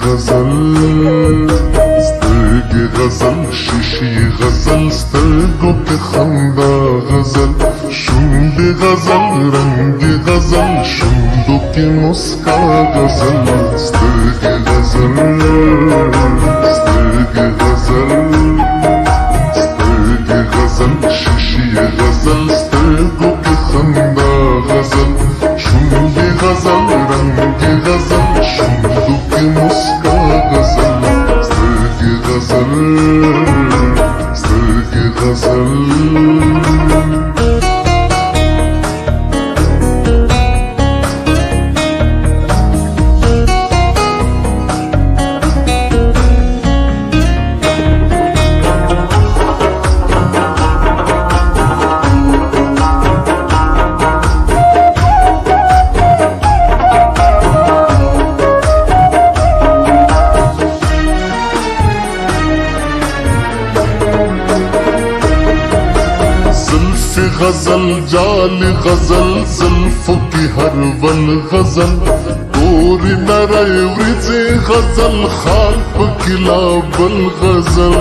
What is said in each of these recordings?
غزل سترګې غزل شیشې غزل سترګو کې خندا غزل شونډې غزل رنګې غزل شونډو کې مسکا غزل سترګې غزل سترګې غزل سترګې غزل شیشې غزل سترګو کې خندا غزل شونډې غزل رنګې غزل شونډو کې مسکا غزل سترګې غزل سترګې غزل غزل جال غزل زلفو کی ہر ول غزل توری نرے ورځې غزل خال پکلا بل غزل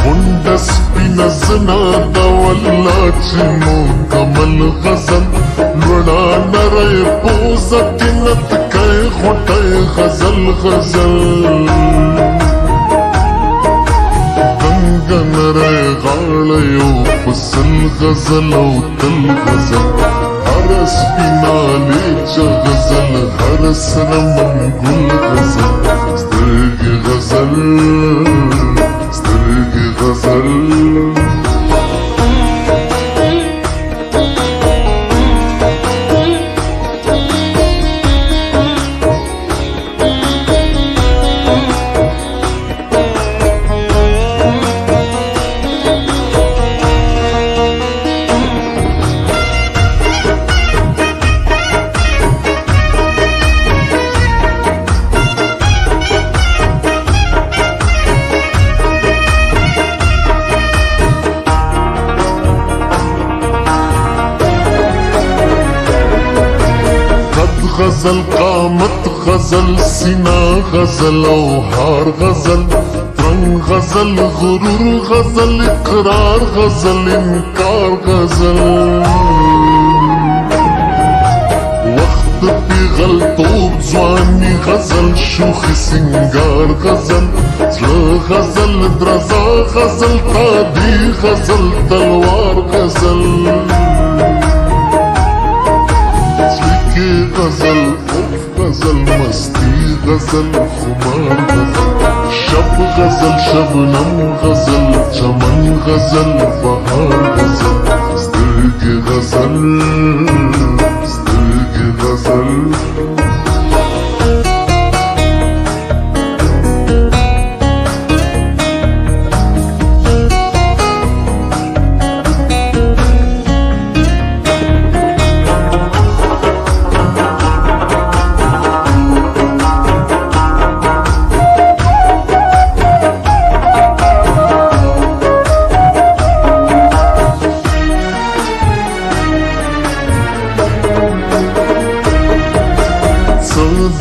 غونډه سپینه زنا د والله چې مکمل غزل لوړه نرے پوزه کې نتکۍ غوټۍ غزل غزل نرے غاړه یو پسل غزل او تل غزل هر سپینا لیچه غزل هر سره منګل غزل سترګې غزل سترګې غزل غزل قامت غزل سینا غزل او هار غزل رنگ غزل غرور غزل اقرار غزل انکار غزل وقت پیغلتوب ځواني غزل شوخي سنگار غزل زړه غزل درزا غزل تادي غزل تلوار غزل غزل غزل مستی غزل خمار غزل شب غزل شبنم غزل چمن غزل بهار غزل سترګې غزل سترګې غزل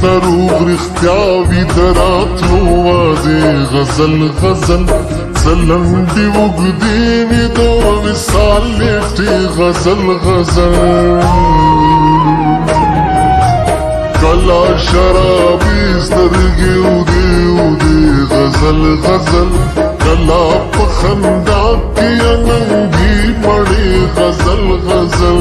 دروغ رښتیا وي د راتلو وعدې غزل غزل څلنډې اوږدې وي د وصال لیټې غزل غزل کله شرابي سترګې اودې اودې غزل غزل کله په خندا کې اننګي مړې غزل غزل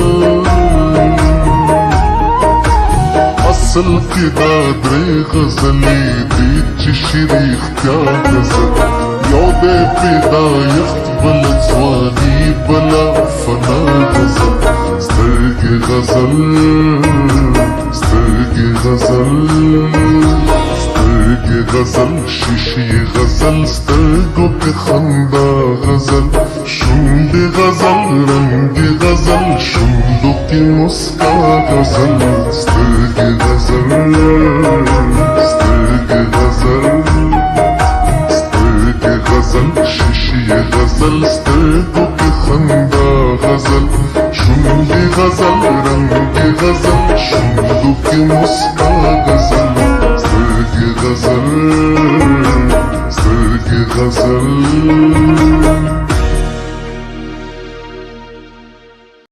اصل کې دا درې غزلې دي چې شریختیا غزل یو دې پیدایښت بل ځواني بله فنا غزل سترګې غزل سترګې غزل سترګې غزل شیشې غزل سترګو کې خندا غزل شونډې غزل رنګې غزل شونډو کې مسکا غزل سترګې غزل سترګې غزل سترګې غزل شیشې غزل سترګو کې خندا غزل شونډې غزل رنګې غزل شملك مسقى غزل سترګې غزل سترګې غزل